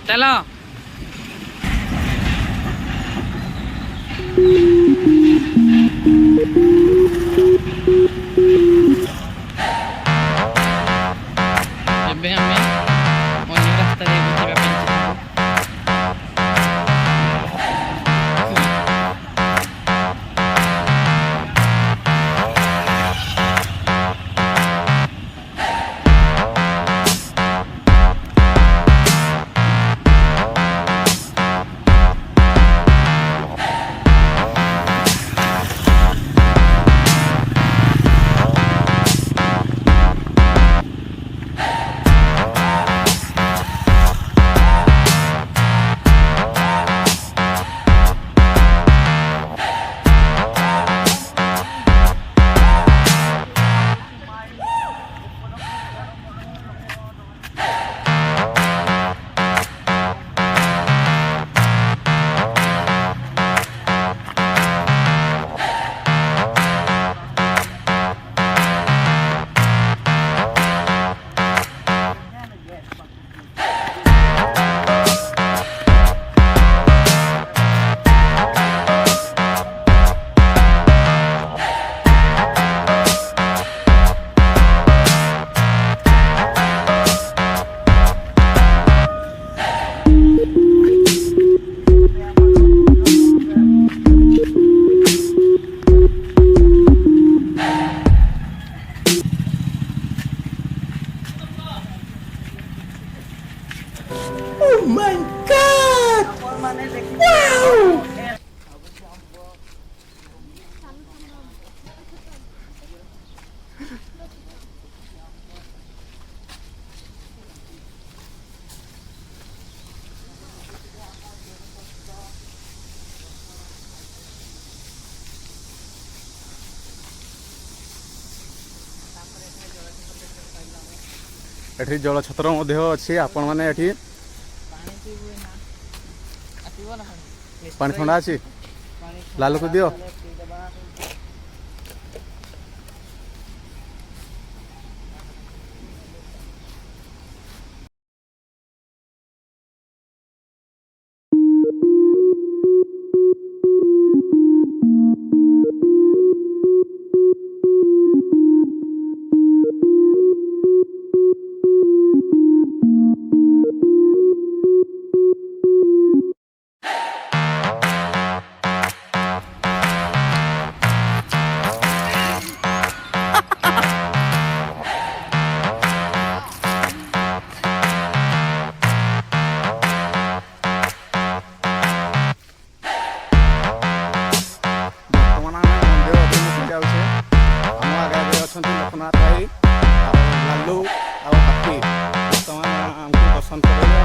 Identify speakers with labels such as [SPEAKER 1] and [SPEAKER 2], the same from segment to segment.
[SPEAKER 1] चलो ଏବେ ଆମେ ଅନ୍ୟ ରାସ୍ତାରେ ଯିବା ପାଇଁ
[SPEAKER 2] एठी जलछत्र अच्छी आपण मैंने एठी पानी थंडा अच्छी लालू को दियो लोकनाथ भाई लालू और हाथी बर्तमान आमको दर्शन करेंगे।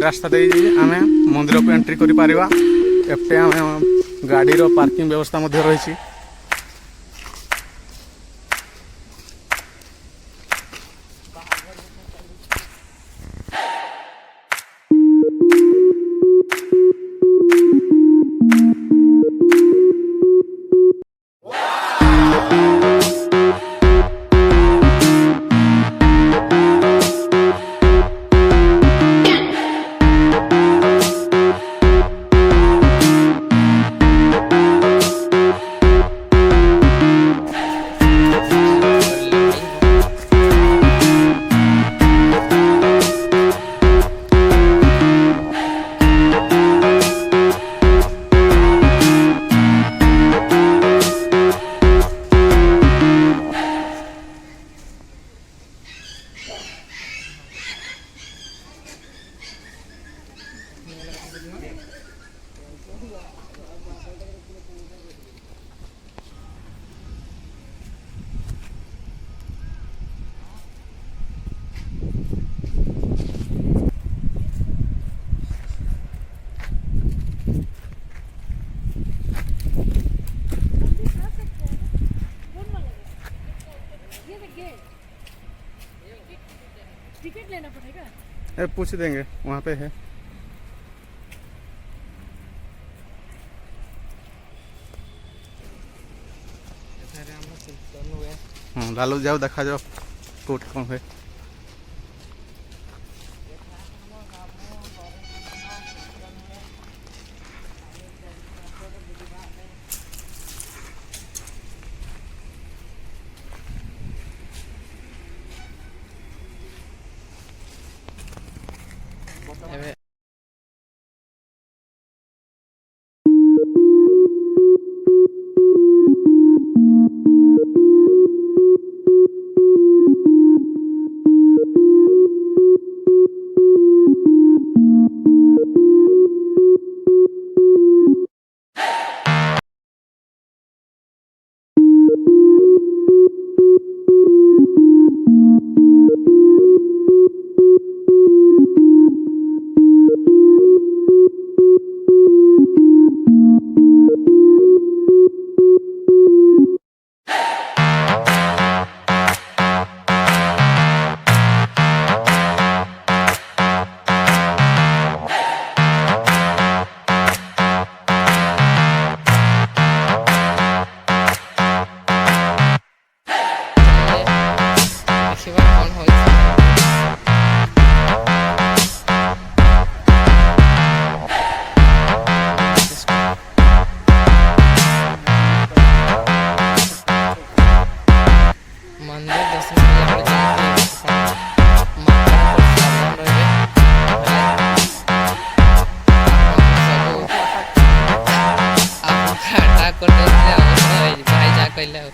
[SPEAKER 2] रास्ता दे आमे मंदिर को एंट्री करि पारिबा। एपटे आमे गाड़ी रो पार्किंग व्यवस्था मध्ये रही।
[SPEAKER 3] टिकट लेना पड़ेगा।
[SPEAKER 2] पूछ देंगे, वहाँ पे है। हाँ लालू जाओ देखा जाओ कोट कौन है।
[SPEAKER 1] ଏବେ ଦେଖିବା କ'ଣ ହେଉଛି। ମନ୍ଦିର ଦର୍ଶନ କଲା ପରେ ଯେମିତି ମାତାଙ୍କର ସାବଧାନ ରହିବେ, ସବୁ ଆଟାକ୍ କରିଦେଉଥିଲେ ଆଉ ଭାଇ ଯାହା କହିଲେ ଆଉ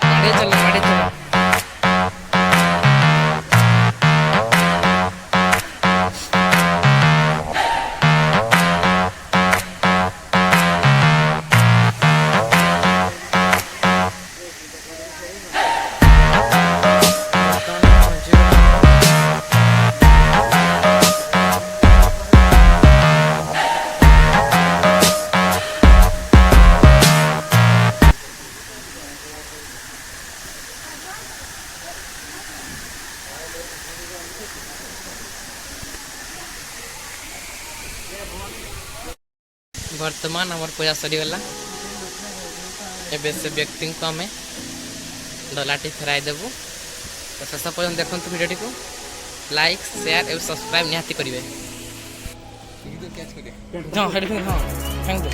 [SPEAKER 1] ମାଡ଼ି ଚାଲ। ବର୍ତ୍ତମାନ ଆମର ପୂଜା ସରିଗଲା। ଏବେ ସେ ବ୍ୟକ୍ତିଙ୍କୁ ଆମେ ଡଲାଟି ଫେରାଇ ଦେବୁ। ତ ଶେଷ ପର୍ଯ୍ୟନ୍ତ ଦେଖନ୍ତୁ ଭିଡ଼ିଓଟିକୁ। ଲାଇକ୍ ସେୟାର ଏବଂ ସବସ୍କ୍ରାଇବ୍ ନିହାତି କରିବେ। ହଁ ହେଡ଼ଫୋନ୍ ହଁ ଥ୍ୟାଙ୍କ ୟୁ।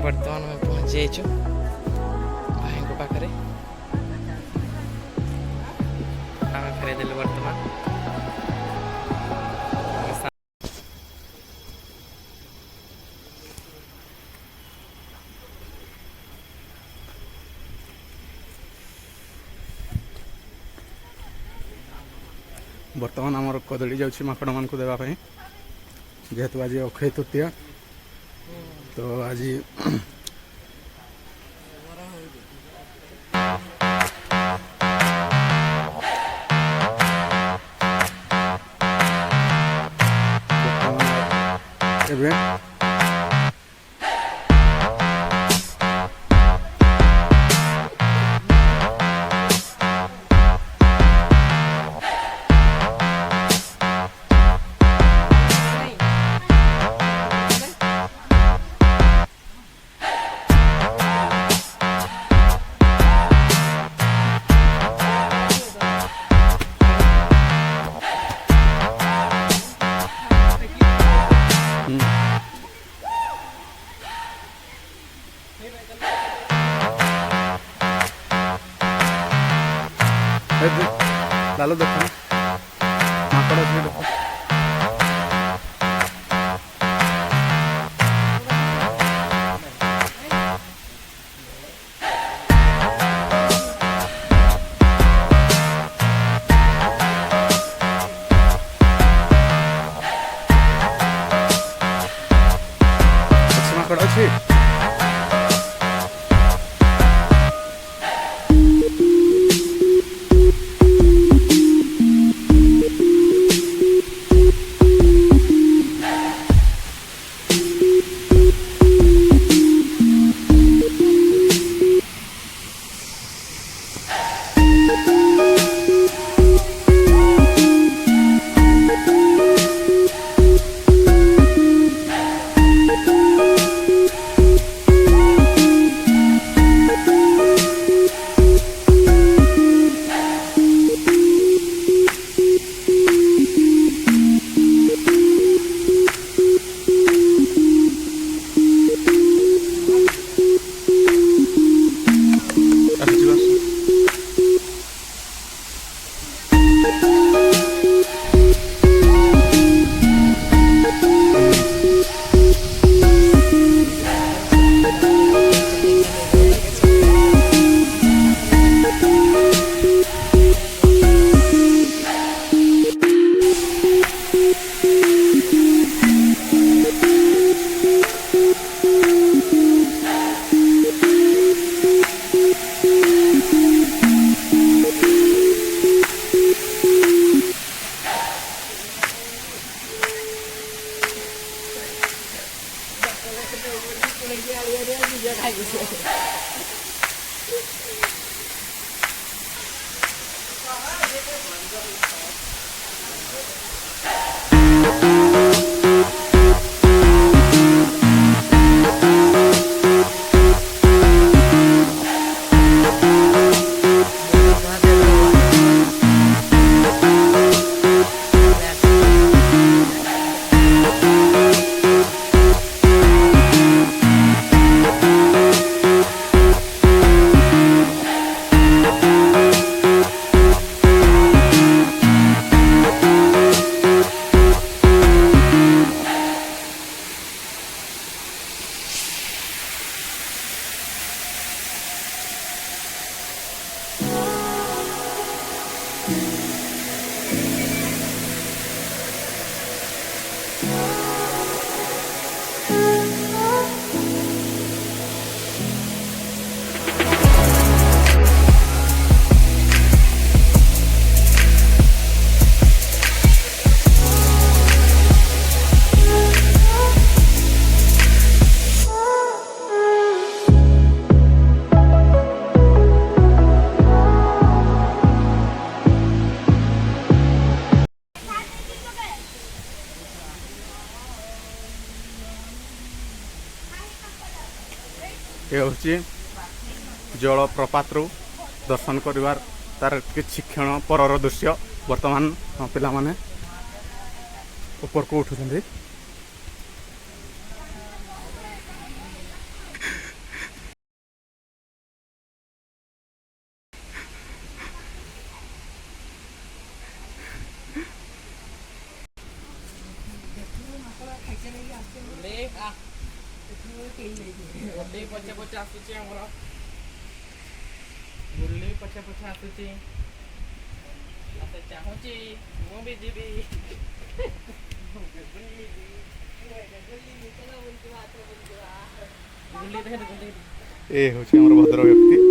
[SPEAKER 1] ବର୍ତ୍ତମାନ ଆମେ ପହଞ୍ଚି ଯାଇଛୁ ଭାଇଙ୍କ ପାଖରେ। ଆମେ ଫେରାଇ ଦେଲୁ ବର୍ତ୍ତମାନ।
[SPEAKER 2] बर्तमान आमर कदली जाऊँगी माकड़ मान देवाई जेहेतु आज अक्षय तृतीया तो आज एवं लालो देखो माकड़ देखो माकड़ अच्छी ये हूँ जलप्रपातरू दर्शन करिवार तार किछि क्षण परर दृश्य वर्तमान पिला माने ऊपर को उठुछन्ती
[SPEAKER 1] पछे पछे आसुची हमर गुल्ली पछे पछे आसुची ଚାହୁଁଛି ମୁଁ ବି ଯିବି
[SPEAKER 2] ଏ ହେଉଛି ଆମର ଭଦ୍ର ବ୍ୟକ୍ତି